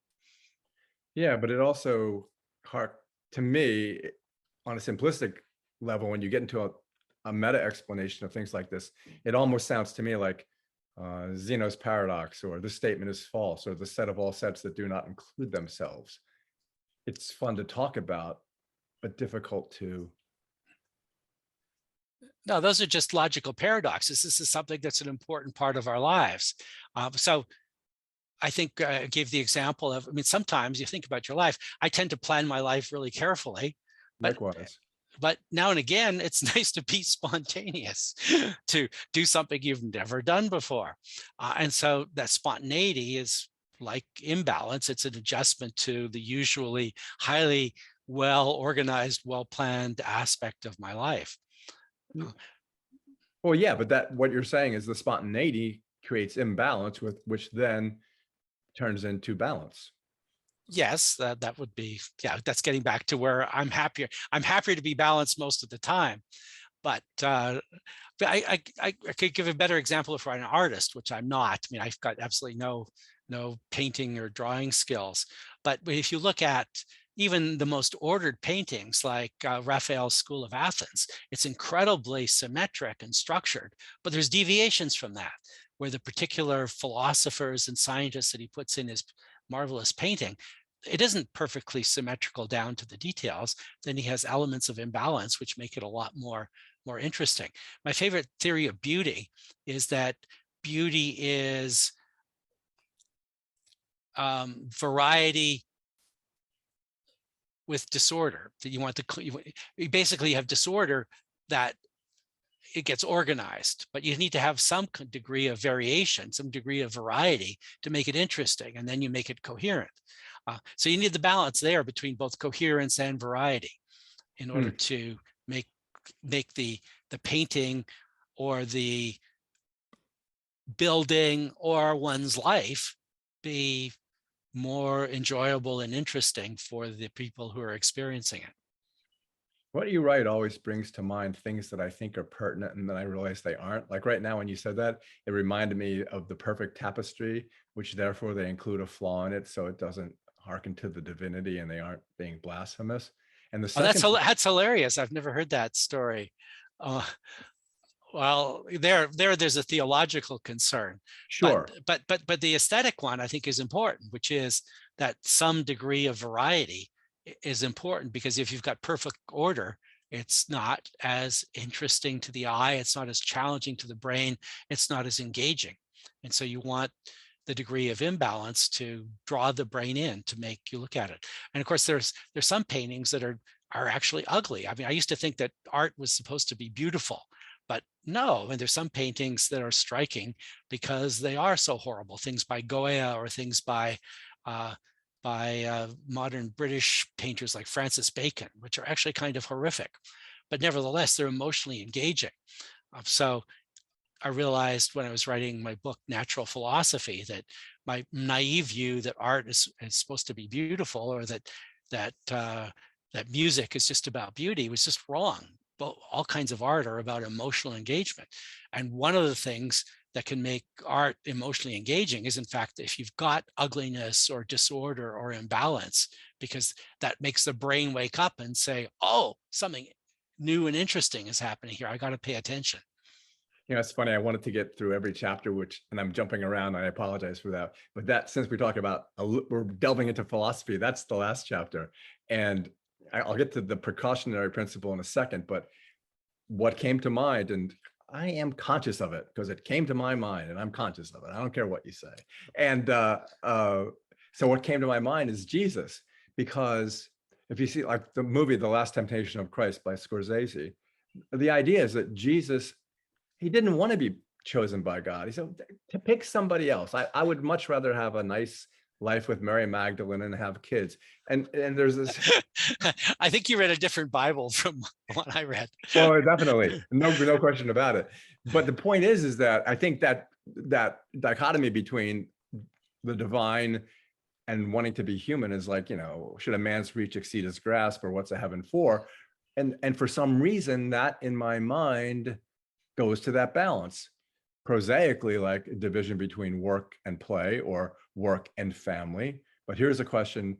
Yeah, but it also, to me, on a simplistic level, when you get into a meta explanation of things like this, it almost sounds to me like Zeno's paradox, or this statement is false, or the set of all sets that do not include themselves. It's fun to talk about, but difficult to. No, those are just logical paradoxes. This is something that's an important part of our lives. So I think I gave the example of, I mean, sometimes you think about your life. I tend to plan my life really carefully. Likewise. But now and again, it's nice to be spontaneous, to do something you've never done before. And so that spontaneity is like imbalance. It's an adjustment to the usually highly well-organized, well-planned aspect of my life. Well, yeah, but what you're saying is the spontaneity creates imbalance, which then turns into balance. Yes, that would be, yeah, that's getting back to where I'm happier. I'm happier to be balanced most of the time. But I could give a better example for an artist, which I'm not. I mean, I've got absolutely no painting or drawing skills. But if you look at even the most ordered paintings, like Raphael's School of Athens, it's incredibly symmetric and structured, but there's deviations from that, where the particular philosophers and scientists that he puts in his marvelous painting, it isn't perfectly symmetrical down to the details. Then he has elements of imbalance, which make it a lot more interesting. My favorite theory of beauty is that beauty is variety with disorder. That you basically have disorder that it gets organized, but you need to have some degree of variation, some degree of variety to make it interesting, and then you make it coherent. So you need the balance there between both coherence and variety in order to make the painting or the building or one's life be more enjoyable and interesting for the people who are experiencing it. What you write always brings to mind things that I think are pertinent, and then I realize they aren't. Like right now, when you said that, it reminded me of the perfect tapestry, which therefore they include a flaw in it, so it doesn't hearken to the divinity and they aren't being blasphemous. And the second, that's hilarious. I've never heard that story. Well, there's a theological concern. sure. But the aesthetic one, I think, is important, which is that some degree of variety is important, because if you've got perfect order, it's not as interesting to the eye, it's not as challenging to the brain, it's not as engaging. And so you want the degree of imbalance to draw the brain in, to make you look at it. And of course, there's some paintings that are actually ugly. I mean, I used to think that art was supposed to be beautiful, but no. And there's some paintings that are striking because they are so horrible. Things by Goya or things by by modern British painters like Francis Bacon, which are actually kind of horrific, but nevertheless, they're emotionally engaging. So I realized when I was writing my book, Natural Philosophy, that my naive view that art is supposed to be beautiful, or that music is just about beauty, was just wrong. But all kinds of art are about emotional engagement. And one of the things that can make art emotionally engaging is, in fact, if you've got ugliness or disorder or imbalance, because that makes the brain wake up and say, oh, something new and interesting is happening here. I got to pay attention. It's funny. I wanted to get through every chapter, and I'm jumping around. I apologize for that. But that, since we talk about, we're delving into philosophy, that's the last chapter. And I'll get to the precautionary principle in a second. But what came to mind, and I am conscious of it because it came to my mind, and I'm conscious of it. I don't care what you say. And so what came to my mind is Jesus, because if you see like the movie, The Last Temptation of Christ by Scorsese, the idea is that Jesus, he didn't want to be chosen by God. He said, to pick somebody else. I would much rather have a nice life with Mary Magdalene and have kids. And there's this. I think you read a different Bible from what I read. Well, definitely. No question about it. But the point is that I think that dichotomy between the divine and wanting to be human is like, should a man's reach exceed his grasp, or what's a heaven for? And for some reason that in my mind goes to that balance, prosaically, like a division between work and play, or work and family. But here's a question: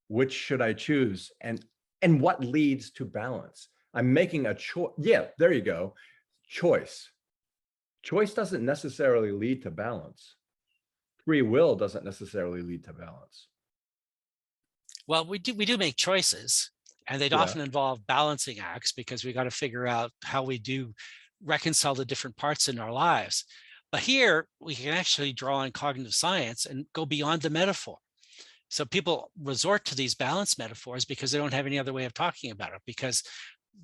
which should I choose, and what leads to balance? I'm making a choice. Yeah, there you go. Choice doesn't necessarily lead to balance. Free will doesn't necessarily lead to balance. Well, we do make choices, and they'd often involve balancing acts, because we got to figure out how we do reconcile the different parts in our lives. But here we can actually draw on cognitive science and go beyond the metaphor. So people resort to these balance metaphors because they don't have any other way of talking about it, because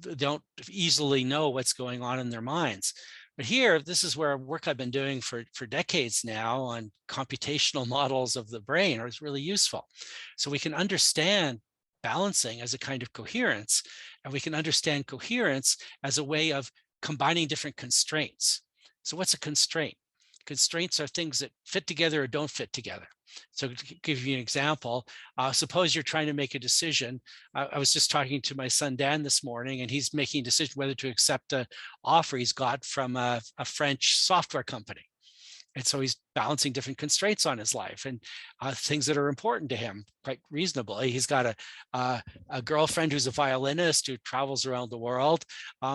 they don't easily know what's going on in their minds. But here, this is where work I've been doing for decades now on computational models of the brain is really useful. So we can understand balancing as a kind of coherence, and we can understand coherence as a way of combining different constraints. So what's a constraint? Constraints are things that fit together or don't fit together. So to give you an example, suppose you're trying to make a decision. I was just talking to my son Dan this morning, and he's making a decision whether to accept an offer he's got from a French software company. And so he's balancing different constraints on his life and things that are important to him, quite reasonably. He's got a girlfriend who's a violinist who travels around the world.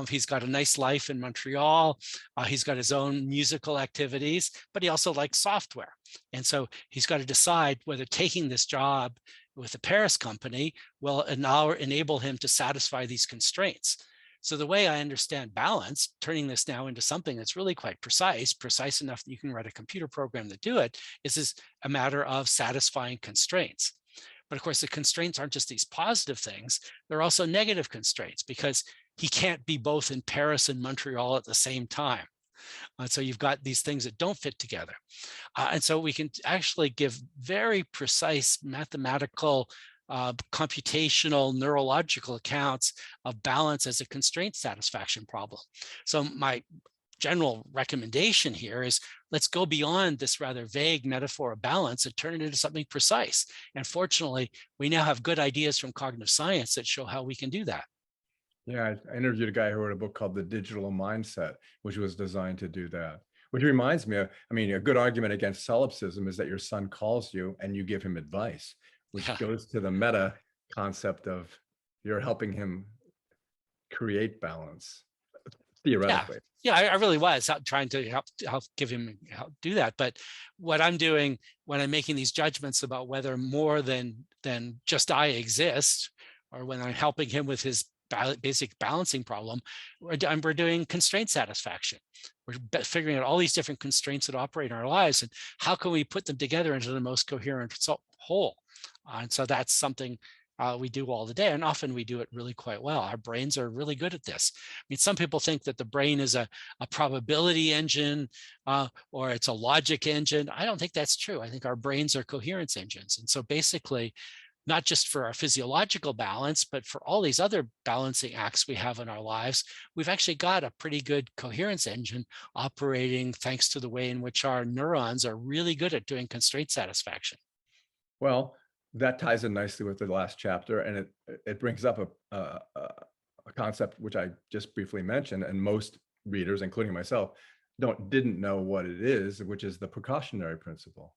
He's got a nice life in Montreal. He's got his own musical activities, but he also likes software. And so he's got to decide whether taking this job with the Paris company will now enable him to satisfy these constraints. So the way I understand balance, turning this now into something that's really quite precise enough that you can write a computer program to do it, is a matter of satisfying constraints. But of course, the constraints aren't just these positive things, they're also negative constraints, because he can't be both in Paris and Montreal at the same time. So you've got these things that don't fit together. And so we can actually give very precise mathematical computational neurological accounts of balance as a constraint satisfaction problem. So my general recommendation here is, let's go beyond this rather vague metaphor of balance and turn it into something precise. And fortunately, we now have good ideas from cognitive science that show how we can do that. Yeah, I interviewed a guy who wrote a book called The Digital Mindset, which was designed to do that. Which reminds me, a good argument against solipsism is that your son calls you and you give him advice, which goes to the meta concept of you're helping him create balance, theoretically. Yeah, I really was trying to help give him help do that. But what I'm doing when I'm making these judgments about whether more than just I exist, or when I'm helping him with his basic balancing problem, we're doing constraint satisfaction. We're figuring out all these different constraints that operate in our lives, and how can we put them together into the most coherent whole. And so that's something we do all the day, and often we do it really quite well. Our brains are really good at this. I mean, some people think that the brain is a probability engine or it's a logic engine. I don't think that's true. I think our brains are coherence engines. And so basically, not just for our physiological balance, but for all these other balancing acts we have in our lives, we've actually got a pretty good coherence engine operating thanks to the way in which our neurons are really good at doing constraint satisfaction. Well, that ties in nicely with the last chapter, and it brings up a concept which I just briefly mentioned, and most readers, including myself, didn't know what it is, which is the precautionary principle.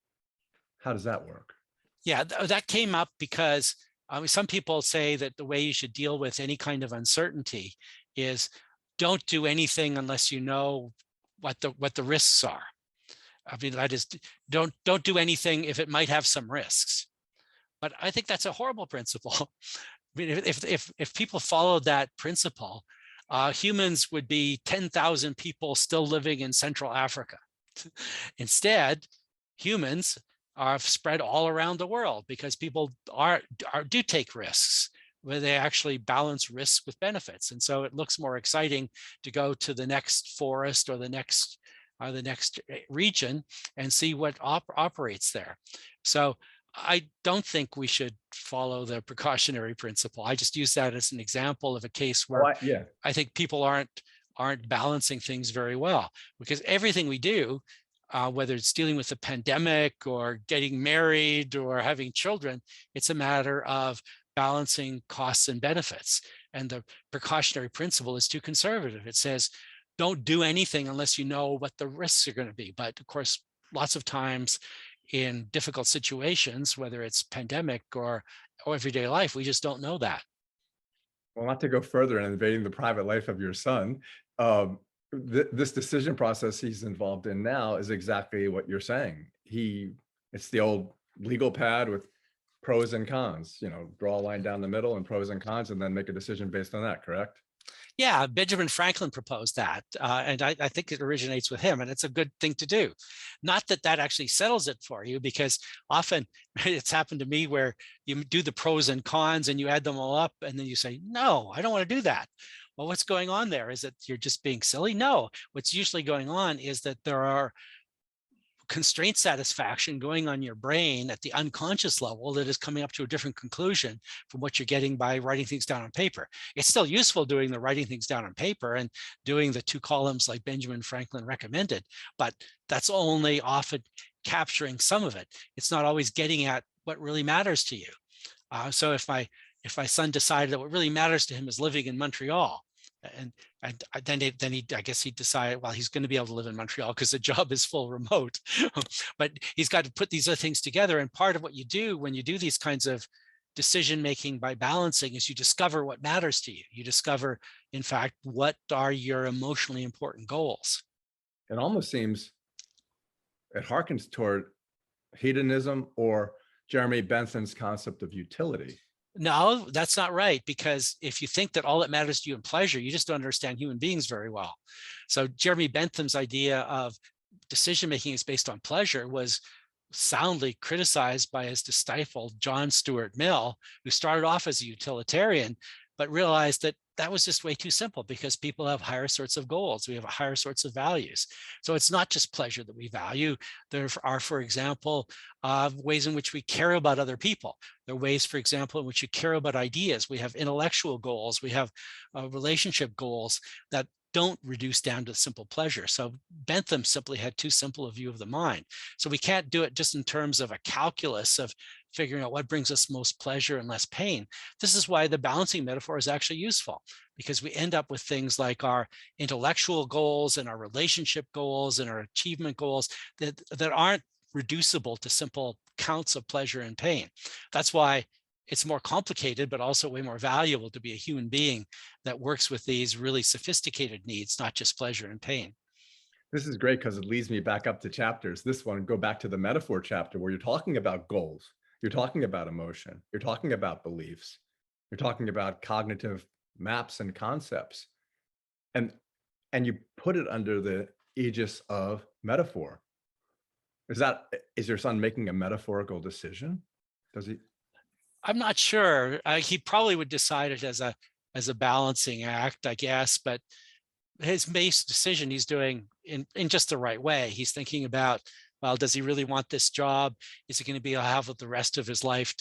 How does that work? Yeah, that came up because some people say that the way you should deal with any kind of uncertainty is don't do anything unless you know what the risks are. I mean, that is, don't do anything if it might have some risks. But I think that's a horrible principle. I mean, if people followed that principle, humans would be 10,000 people still living in Central Africa. Instead, humans are spread all around the world because people do take risks, where they actually balance risks with benefits. And so it looks more exciting to go to the next forest or the next region and see what operates there. So I don't think we should follow the precautionary principle. I just use that as an example of a case where I think people aren't balancing things very well, because everything we do, whether it's dealing with a pandemic or getting married or having children, it's a matter of balancing costs and benefits. And the precautionary principle is too conservative. It says, don't do anything unless you know what the risks are going to be. But of course, lots of times in difficult situations, whether it's pandemic or everyday life, we just don't know that. Well, not to go further in invading the private life of your son, this decision process he's involved in now is exactly what you're saying. It's the old legal pad with pros and cons, draw a line down the middle and pros and cons, and then make a decision based on that, correct? Yeah, Benjamin Franklin proposed that, and I think it originates with him, and it's a good thing to do. Not that that actually settles it for you, because often it's happened to me where you do the pros and cons and you add them all up, and then you say, no, I don't want to do that. Well, what's going on there? Is that you're just being silly? No, what's usually going on is that there are constraint satisfaction going on your brain at the unconscious level that is coming up to a different conclusion from what you're getting by writing things down on paper. It's still useful doing the writing things down on paper and doing the 2 columns like Benjamin Franklin recommended, but that's only often capturing some of it. It's not always getting at what really matters to you. So if my son decided that what really matters to him is living in Montreal, and then I guess he decided, well, he's going to be able to live in Montreal because the job is full remote, but he's got to put these other things together. And part of what you do when you do these kinds of decision making by balancing is you discover what matters to you. You discover, in fact, what are your emotionally important goals. It almost seems it harkens toward hedonism or Jeremy Bentham's concept of utility. No, that's not right, because if you think that all that matters to you in pleasure, you just don't understand human beings very well. So Jeremy Bentham's idea of decision-making is based on pleasure was soundly criticized by his disciple, John Stuart Mill, who started off as a utilitarian, but realized that that was just way too simple, because people have higher sorts of goals. We have higher sorts of values. So it's not just pleasure that we value. There are, for example, ways in which we care about other people. There are ways, for example, in which you care about ideas. We have intellectual goals. We have relationship goals that don't reduce down to simple pleasure. So Bentham simply had too simple a view of the mind. So we can't do it just in terms of a calculus of figuring out what brings us most pleasure and less pain. This is why the balancing metaphor is actually useful, because we end up with things like our intellectual goals and our relationship goals and our achievement goals that aren't reducible to simple counts of pleasure and pain. That's why it's more complicated, but also way more valuable to be a human being that works with these really sophisticated needs, not just pleasure and pain. This is great because it leads me back up to chapters. This one, go back to the metaphor chapter where you're talking about goals. You're talking about emotion. You're talking about beliefs. You're talking about cognitive maps and concepts. And you put it under the aegis of metaphor. Is your son making a metaphorical decision? Does he? I'm not sure. He probably would decide it as a balancing act, I guess, but his base decision he's doing in just the right way. He's thinking about, well, does he really want this job? Is he going to be able to have the rest of his life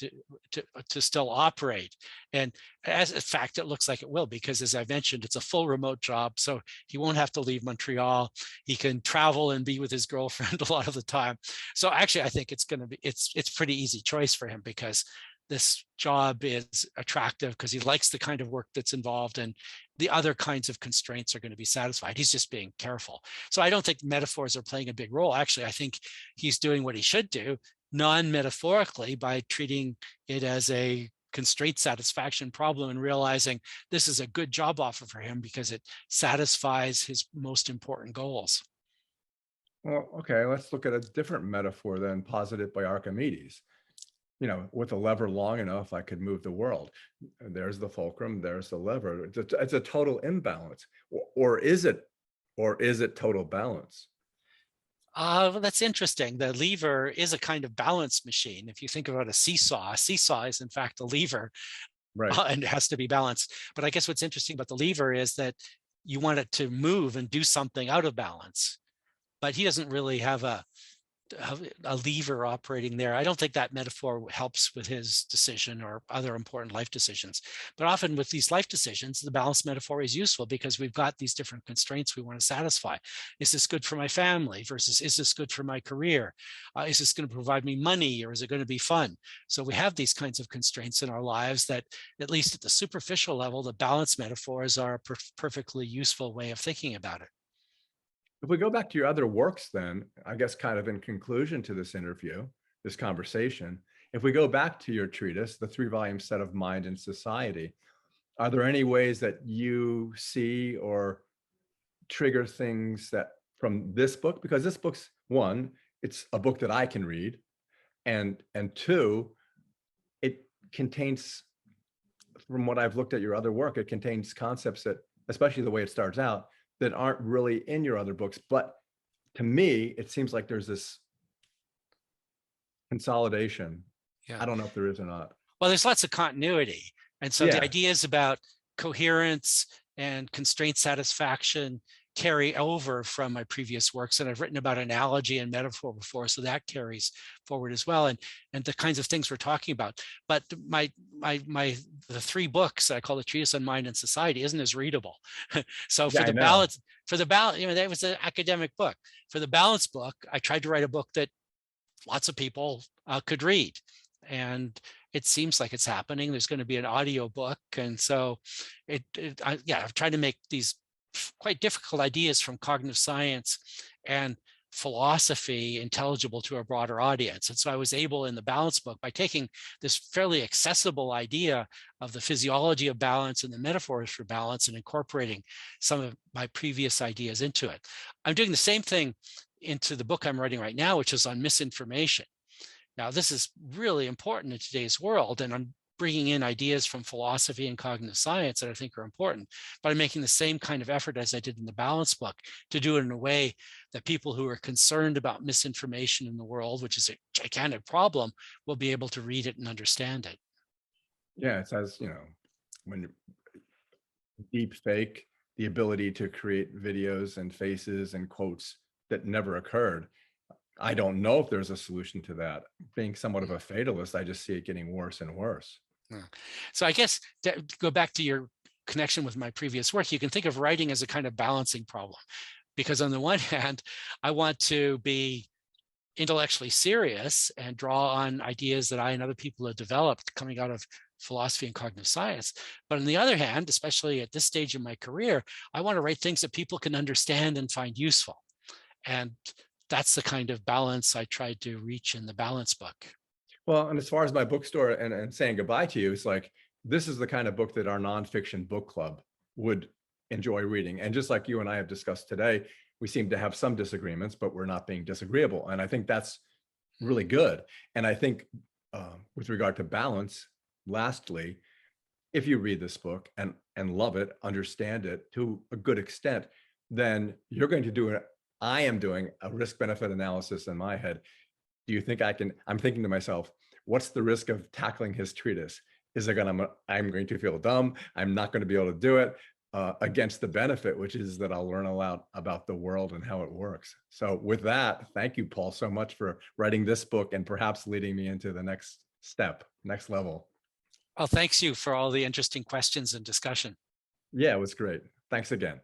to still operate? And as a fact, it looks like it will, because as I mentioned, it's a full remote job. So he won't have to leave Montreal. He can travel and be with his girlfriend a lot of the time. So actually, I think it's going to be, it's pretty easy choice for him, because this job is attractive because he likes the kind of work that's involved, and the other kinds of constraints are going to be satisfied. He's just being careful. So I don't think metaphors are playing a big role. Actually, I think he's doing what he should do, non-metaphorically, by treating it as a constraint satisfaction problem and realizing this is a good job offer for him because it satisfies his most important goals. Well, okay, let's look at a different metaphor then, posited by Archimedes. With a lever long enough, I could move the world. There's the fulcrum, there's the lever. It's a total imbalance. Or is it total balance? Well, that's interesting. The lever is a kind of balance machine. If you think about a seesaw is in fact a lever, Right. and it has to be balanced. But I guess what's interesting about the lever is that you want it to move and do something out of balance. But he doesn't really have a lever operating there. I don't think that metaphor helps with his decision or other important life decisions. But often with these life decisions, the balance metaphor is useful because we've got these different constraints we want to satisfy. Is this good for my family versus is this good for my career? Is this going to provide me money, or is it going to be fun? So we have these kinds of constraints in our lives that, at least at the superficial level, the balance metaphors are a perfectly useful way of thinking about it. If we go back to your other works, then, I guess kind of in conclusion to this interview, this conversation, if we go back to your treatise, the 3-volume set of Mind and Society, are there any ways that you see or trigger things that from this book? Because this book's, one, it's a book that I can read, and two, it contains, from what I've looked at your other work, it contains concepts that, especially the way it starts out, that aren't really in your other books. But to me, it seems like there's this consolidation. Yeah. I don't know if there is or not. Well, there's lots of continuity. And so the ideas about coherence and constraint satisfaction carry over from my previous works. And I've written about analogy and metaphor before, so that carries forward as well. And the kinds of things we're talking about. But the 3 books that I call the Treatise on Mind and Society isn't as readable. So for the balance, that was an academic book. For the balance book, I tried to write a book that lots of people could read. And it seems like it's happening. There's going to be an audio book. And so I've tried to make these quite difficult ideas from cognitive science and philosophy intelligible to a broader audience. And so I was able in the balance book, by taking this fairly accessible idea of the physiology of balance and the metaphors for balance and incorporating some of my previous ideas into it. I'm doing the same thing into the book I'm writing right now, which is on misinformation. Now, this is really important in today's world, and I'm bringing in ideas from philosophy and cognitive science that I think are important, but I'm making the same kind of effort as I did in the balance book to do it in a way that people who are concerned about misinformation in the world, which is a gigantic problem, will be able to read it and understand it. Yeah, it says, when deep fake, the ability to create videos and faces and quotes that never occurred. I don't know if there's a solution to that. Being somewhat of a fatalist, I just see it getting worse and worse. So I guess to go back to your connection with my previous work, you can think of writing as a kind of balancing problem, because on the one hand, I want to be intellectually serious and draw on ideas that I and other people have developed coming out of philosophy and cognitive science. But on the other hand, especially at this stage in my career, I want to write things that people can understand and find useful. And that's the kind of balance I tried to reach in the balance book. Well, and as far as my bookstore and saying goodbye to you, it's like, this is the kind of book that our nonfiction book club would enjoy reading. And just like you and I have discussed today, we seem to have some disagreements, but we're not being disagreeable. And I think that's really good. And I think with regard to balance, lastly, if you read this book and love it, understand it to a good extent, then you're going to do it. I am doing a risk-benefit analysis in my head. Do you think I can? I'm thinking to myself, what's the risk of tackling his treatise? Is it I'm going to feel dumb. I'm not going to be able to do it, against the benefit, which is that I'll learn a lot about the world and how it works. So with that, thank you, Paul, so much for writing this book and perhaps leading me into the next step, next level. Well, thanks you for all the interesting questions and discussion. Yeah, it was great. Thanks again.